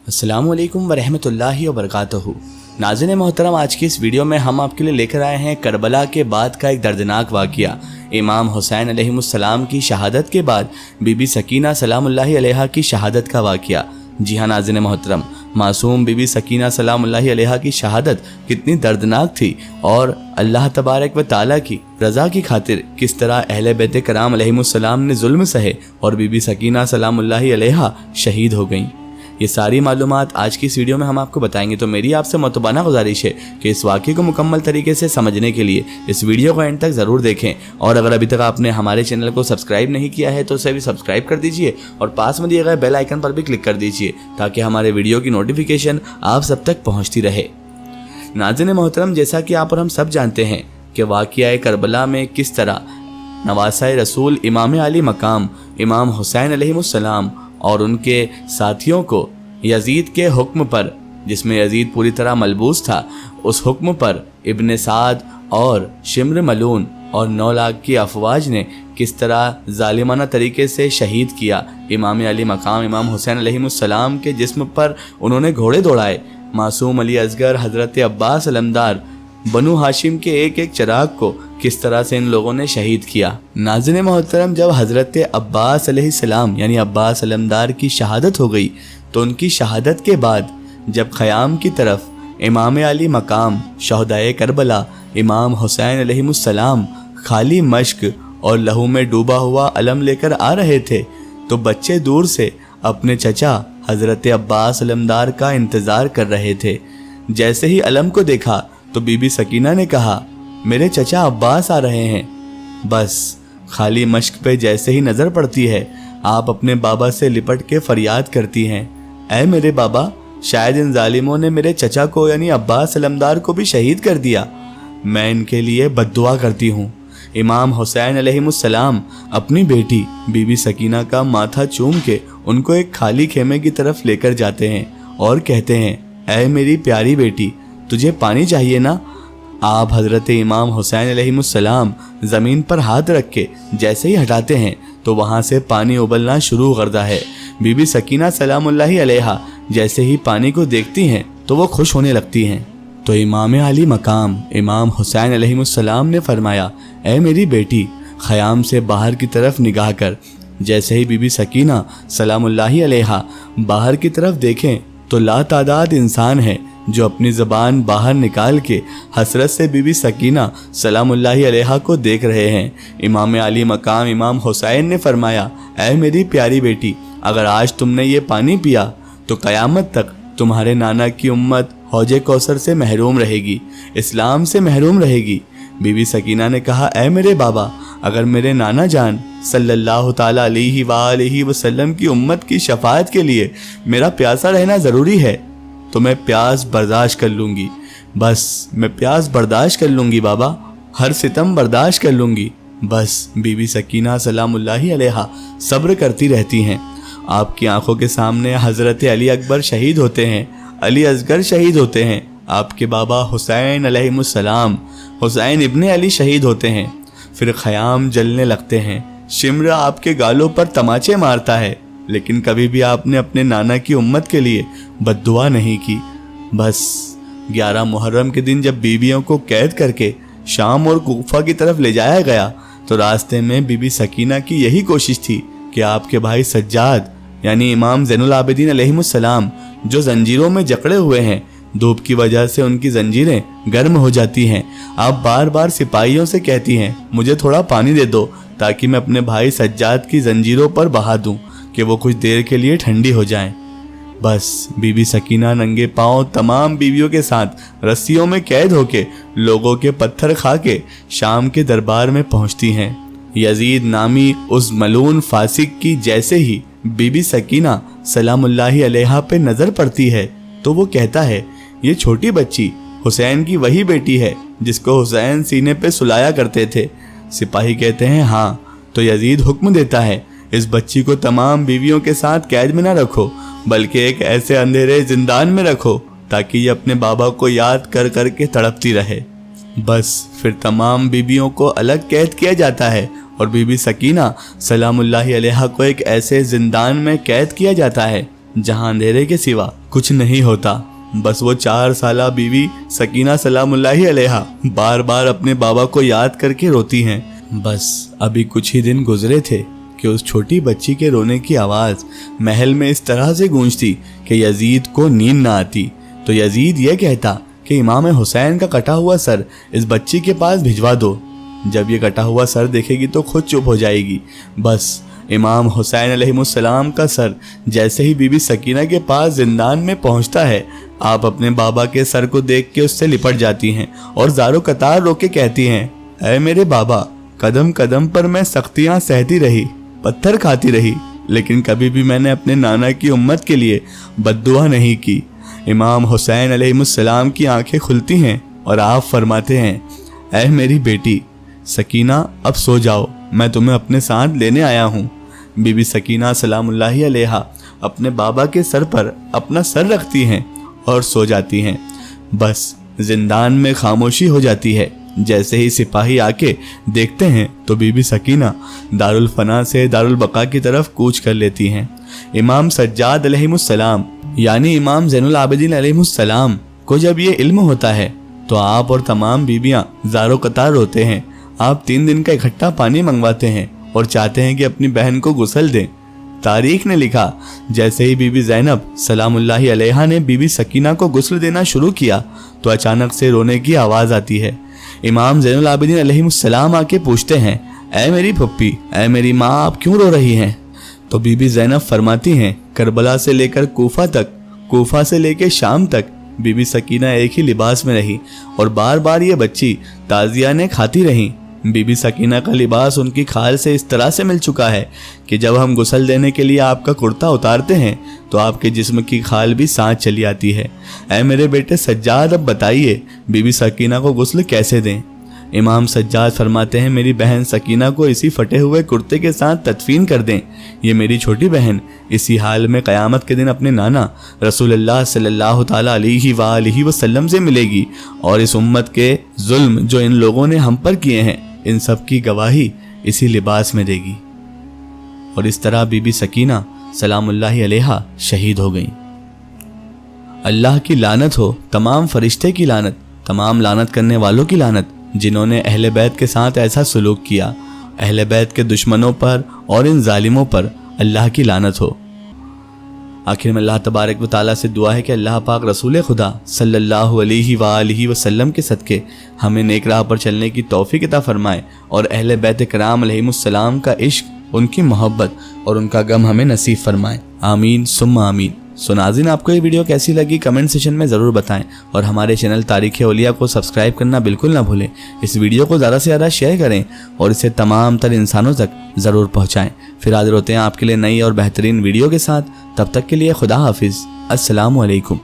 अस्सलाम वालेकुम वरहमत उल्लाहि वबरकातुहू। नाज़रीन मोहतरम, आज की इस वीडियो में हम आपके लिए लेकर आए हैं करबला के बाद का एक दर्दनाक वाक़या। इमाम हुसैन अलैहिस्सलाम की शहादत के बाद बीबी सकीना सलामुल्लाहि अलैहा की शहादत का वाक़या। जी हाँ नाज़रीन मोहतरम, मासूम बीबी सकीना सलामुल्लाहि अलैहा की शहादत कितनी दर्दनाक थी और अल्लाह तबारक व ताला की रज़ा की खातिर किस तरह अहले बैत कराम अलैहिमुस्सलाम ने जुल्म सहे और बीबी सकीना सलामुल्लाहि अलैहा शहीद हो गईं। ये सारी मालूमात आज की इस वीडियो में हम आपको बताएंगे। तो मेरी आपसे मतबाना गुजारिश है कि इस वाक़े को मुकम्मल तरीके से समझने के लिए इस वीडियो को एंड तक ज़रूर देखें, और अगर अभी तक आपने हमारे चैनल को सब्सक्राइब नहीं किया है तो उसे भी सब्सक्राइब कर दीजिए और पास में दिए गए बेल आइकन पर भी क्लिक कर दीजिए ताकि हमारे वीडियो की नोटिफिकेशन आप सब तक पहुँचती रहे। नाज़रीन मोहतरम, जैसा कि आप और हम सब जानते हैं कि वाक़या करबला में किस तरह नवासा रसूल इमाम अली मकाम इमाम हुसैन अलैहिस्सलाम और उनके साथियों को यजीद के हुक्म पर, जिसमें यजीद पूरी तरह मलबूस था, उस हुक्म पर इब्न साद और शिम्र मलून और 9 लाख की अफवाज ने किस तरह जालिमाना तरीके से शहीद किया। इमाम अली मकाम इमाम हुसैन अलैहिस्सलाम के जिस्म पर उन्होंने घोड़े दौड़ाए। मासूम अली असगर, हज़रत अब्बास अलमदार, बनु हाशिम के एक एक चिराग को किस तरह से इन लोगों ने शहीद किया। नाज़रीन मोहतरम, जब हज़रत अब्बास अलैहिस्सलाम यानी अब्बास अलमदार की शहादत हो गई तो उनकी शहादत के बाद जब ख़याम की तरफ इमाम अली मकाम शहदाए करबला इमाम हुसैन अलैहिस्सलाम खाली मश्क और लहू में डूबा हुआ अलम लेकर आ रहे थे तो बच्चे दूर से अपने चचा हज़रत अब्बास अलमदार का इंतज़ार कर रहे थे। जैसे ही अलम को देखा तो बीबी सकीना ने कहा, मेरे चचा अब्बास आ रहे हैं। बस खाली मश्क पे जैसे ही नज़र पड़ती है आप अपने बाबा से लिपट के फरियाद करती हैं, ऐ मेरे बाबा, शायद इन जालिमों ने मेरे चचा को यानी अब्बास अलमदार को भी शहीद कर दिया। मैं इनके लिए बद्दुआ करती हूँ। इमाम हुसैन अलैहिस्सलाम अपनी बेटी बीबी सकीना का माथा चूम के उनको एक खाली खेमे की तरफ लेकर जाते हैं और कहते हैं, ऐ मेरी प्यारी बेटी, तुझे पानी चाहिए ना? आप हज़रत इमाम हुसैन अलैहिस्सलाम ज़मीन पर हाथ रख के जैसे ही हटाते हैं तो वहाँ से पानी उबलना शुरू करता है। बीबी सकीना सलामुल्लाहि अलैहा जैसे ही पानी को देखती हैं तो वो खुश होने लगती हैं। तो इमाम अली मकाम इमाम हुसैन अलैहिस्सलाम ने फरमाया, ऐ मेरी बेटी, ख़याम से बाहर की तरफ निगाह कर। जैसे ही बीबी सकीना सलामुल्लाहि अलैहा बाहर की तरफ देखें तो लातादाद इंसान हैं जो अपनी ज़बान बाहर निकाल के हसरत से बीबी सकीना सलामुल्लाहि अलैहा को देख रहे हैं। इमाम अली मकाम इमाम हुसैन ने फरमाया, ऐ मेरी प्यारी बेटी, अगर आज तुमने ये पानी पिया तो क़यामत तक तुम्हारे नाना की उम्मत हौजे कौसर से महरूम रहेगी, इस्लाम से महरूम रहेगी। बीबी सकीना ने कहा, ऐ मेरे बाबा, अगर मेरे नाना जान सल्लल्लाहु ताला अलैहि वसल्लम की उम्मत की शफाअत के लिए मेरा प्यासा रहना ज़रूरी है तो मैं प्यास बर्दाश्त कर लूँगी। बस मैं प्यास बर्दाश्त कर लूँगी बाबा, हर सितम बर्दाश्त कर लूँगी। बस बीबी सकीना सलामुल्लाहि अलैहा सब्र करती रहती हैं। आपकी आंखों के सामने हज़रत अली अकबर शहीद होते हैं, अली असगर शहीद होते हैं, आपके बाबा हुसैन अलैहिस्सलाम हुसैन इब्ने अली शहीद होते हैं। फिर ख़याम जलने लगते हैं, शिम्र आपके गालों पर तमाचे मारता है, लेकिन कभी भी आपने अपने नाना की उम्मत के लिए बद्दुआ नहीं की। बस 11 मुहर्रम के दिन जब बीवियों को कैद करके शाम और कूफा की तरफ ले जाया गया तो रास्ते में बीबी सकीना की यही कोशिश थी कि आपके भाई सज्जाद यानी इमाम ज़ैनुल आबिदीन अलैहिस्सलाम जो जंजीरों में जकड़े हुए हैं, धूप की वजह से उनकी जंजीरें गर्म हो जाती हैं। आप बार बार सिपाहियों से कहती हैं, मुझे थोड़ा पानी दे दो ताकि मैं अपने भाई सज्जाद की जंजीरों पर बहा दूं कि वो कुछ देर के लिए ठंडी हो जाएं। बस बीबी सकीना नंगे पांव तमाम बीवियों के साथ रस्सियों में कैद होके लोगों के पत्थर खा के शाम के दरबार में पहुंचती हैं। यजीद नामी उस मलून फासिक की जैसे ही बीबी सकीना सलामुल्लाहि अलैहा पे नज़र पड़ती है तो वो कहता है, ये छोटी बच्ची हुसैन की वही बेटी है जिसको हुसैन सीने पे सुलाया करते थे। सिपाही कहते हैं, हाँ। तो यजीद हुक्म देता है, इस बच्ची को तमाम बीवियों के साथ कैद में न रखो बल्कि एक ऐसे अंधेरे जिंदान में रखो ताकि ये अपने बाबा को याद कर कर के तड़पती रहे। बस फिर तमाम बीवियों को अलग कैद किया जाता है और बीबी सकीना सलामुल्लाहि अलैहा को एक ऐसे जिंदान में कैद किया जाता है जहां अंधेरे के सिवा कुछ नहीं होता। बस वो 4 साला बीवी सकीना सलामुल्लाहि अलैहा बार बार अपने बाबा को याद करके रोती हैं। बस अभी कुछ ही दिन गुजरे थे कि उस छोटी बच्ची के रोने की आवाज़ महल में इस तरह से गूंजती कि यजीद को नींद ना आती। तो यजीद ये कहता कि इमाम हुसैन का कटा हुआ सर इस बच्ची के पास भिजवा दो। जब ये कटा हुआ सर देखेगी तो खुद चुप हो जाएगी। बस इमाम हुसैन अलैहिस्सलाम का सर जैसे ही बीबी सकीना के पास जिंदान में पहुंचता है, आप अपने बाबा के सर को देख के उससे लिपट जाती हैं और ज़ारो कतार रो के कहती हैं, ऐ मेरे बाबा, कदम कदम पर मैं सख्तियाँ सहती रही, पत्थर खाती रही, लेकिन कभी भी मैंने अपने नाना की उम्मत के लिए बद्दुआ नहीं की। इमाम हुसैन अलैहिस्सलाम की आंखें खुलती हैं और आप फरमाते हैं, ऐ मेरी बेटी सकीना, अब सो जाओ, मैं तुम्हें अपने साथ लेने आया हूँ। बीबी सकीना सलामुल्लाहि अलैहा अपने बाबा के सर पर अपना सर रखती हैं और सो जाती हैं। बस जिंदान में खामोशी हो जाती है। जैसे ही सिपाही आके देखते हैं तो बीबी सकीना दारुल फना से दारुल बका की तरफ कूच कर लेती हैं। इमाम सज्जाद अलैहिस्सलाम यानी इमाम ज़ैनुल आबिदीन अलैहिस्सलाम को जब ये इल्म होता है तो आप और तमाम बीबियां ज़ारो कतार रोते हैं। आप 3 दिन का इकट्ठा पानी मंगवाते हैं और चाहते हैं कि अपनी बहन को गुस्ल दें। तारीख ने लिखा, जैसे ही बीबी ज़ैनब सलामुल्लाहि अलैहा ने बीबी सकीना को गुस्ल देना शुरू किया तो अचानक से रोने की आवाज़ आती है। इमाम ज़ैनुल आबिदीन अलैहिस्सलाम आके पूछते हैं, ऐ मेरी पप्पी, ऐ मेरी माँ, आप क्यों रो रही हैं? तो बीबी ज़ैनब फरमाती हैं, करबला से लेकर कूफा तक, कूफा से लेकर शाम तक बीबी सकीना एक ही लिबास में रही और बार बार ये बच्ची ताज़ियाने खाती रहीं। बीबी सकीना का लिबास उनकी खाल से इस तरह से मिल चुका है कि जब हम गुस्ल देने के लिए आपका कुर्ता उतारते हैं तो आपके जिस्म की खाल भी साथ चली आती है। ऐ मेरे बेटे सज्जाद, अब बताइए बीबी सकीना को गुस्ल कैसे दें? इमाम सज्जाद फरमाते हैं, मेरी बहन सकीना को इसी फटे हुए कुर्ते के साथ तदफीन कर दें। ये मेरी छोटी बहन इसी हाल में क़यामत के दिन अपने नाना रसूलुल्लाह सल्लल्लाहु ताला अलैहि वसल्लम से मिलेगी और इस उम्मत के जुल्म जो इन लोगों ने हम पर किए हैं, इन सब की गवाही इसी लिबास में देगी। और इस तरह बीबी सकीना सलामुल्लाहि अलैहा शहीद हो गई। अल्लाह की लानत हो, तमाम फरिश्ते की लानत, तमाम लानत करने वालों की लानत जिन्होंने अहले बैत के साथ ऐसा सलूक किया। अहले बैत के दुश्मनों पर और इन जालिमों पर अल्लाह की लानत हो। आखिर में अल्लाह तबारक व तआला से दुआ है कि अल्लाह पाक रसूल खुदा सल्लल्लाहु अलैहि वसल्लम के सदके हमें नेक राह पर चलने की तौफीक अता फरमाए और अहले बैत किराम अलैहिमुस्सलाम का इश्क, उनकी मोहब्बत और उनका गम हमें नसीब फरमाए। आमीन सुम्मा आमीन। सो नाज़रीन, आपको ये वीडियो कैसी लगी कमेंट सेशन में ज़रूर बताएं और हमारे चैनल तारीख़ औलिया को सब्सक्राइब करना बिल्कुल ना भूलें। इस वीडियो को ज़्यादा से ज़्यादा शेयर करें और इसे तमाम तर इंसानों तक ज़रूर पहुँचाएँ। फिर हाजिर होते हैं आपके लिए नई और बेहतरीन वीडियो के साथ। तब तक के लिए खुदा हाफिज़। अस्सलामु अलैकुम।